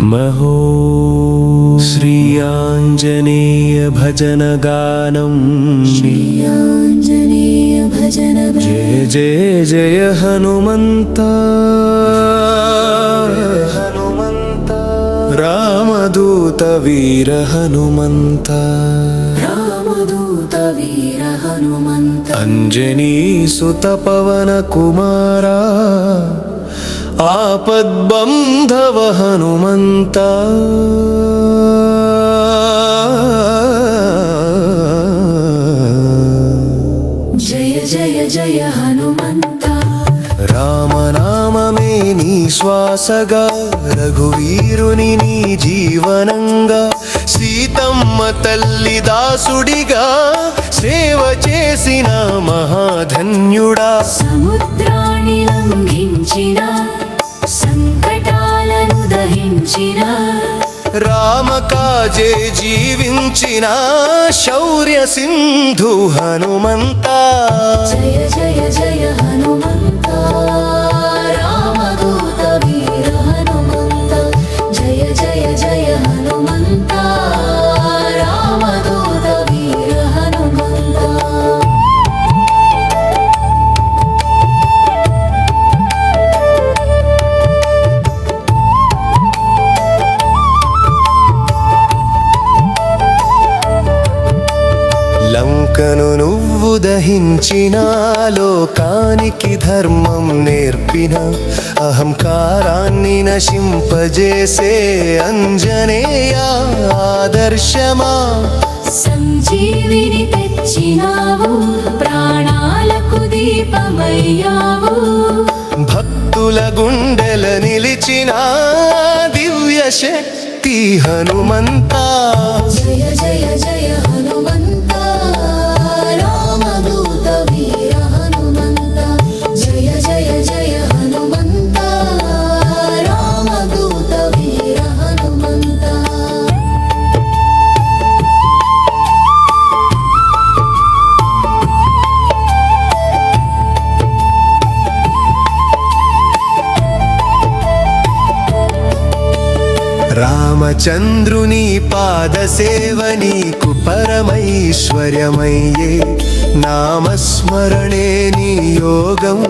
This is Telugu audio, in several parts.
महो श्री आंजनेय भजन गानम जय जय जय हनुमंता रामदूत वीर हनुमंता अंजनी सुत पवन कुमारा आपद्बंधव हनुमंता जय जय जय हनुमंता రామనామమే నీ శ్వాసగా రఘువీరుని నీ జీవనంగా సీతమ్మ తల్లి దాసుడిగా సేవ చేసిన మహాధన్యుడా సముద్రాన్ని లంఘించిన సంకటాలను దహించిన రామకాజే జీవించిన శౌర్య సింధు హనుమంతా జయ జయ జయ హనుమంతా రామదూత వీర హనుమంతా జయ జయ జయ హనుమంతా రామదూత వీర హనుమంతా లంకను నువ్వు దహించిన లోకానికి ధర్మం నేర్పిన అహంకారాన్ని నశింపజేసే అంజనేయ ఆదర్శమా సంజీవిని తెచ్చినావు ప్రాణాలకు దీపమయ్యావు భక్తుల గుండెల నిలిచిన దివ్య శక్తి హనుమంతా జయ జయ జయ హనుమంతా రామదూత వీర హనుమంతా జయ జయ జయ హనుమంతా రామదూత వీర హనుమంతా రామచంద్రుని పాద సేవ నీకు పరమైశ్వర్యమయ్యే నామస్మరణే నీ యోగం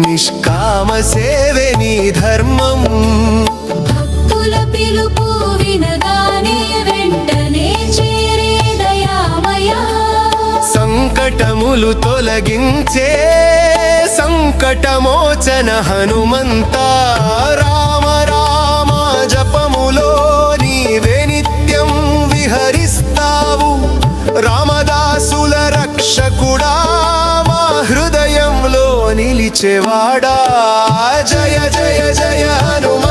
నిష్కామ సేవే నీ ధర్మం భక్తుల పిలుపు వినగానే వెంటనే చేరే దయామయ సంకటములు తొలగించే సంకటమోచన హనుమంతా రామ రామ జపములో నీవే నిత్యం విహరిస్తావు రామదాసుల రక్షకుడా మా హృదయంలో నిలిచేవాడా జయ జయ జయ హనుమ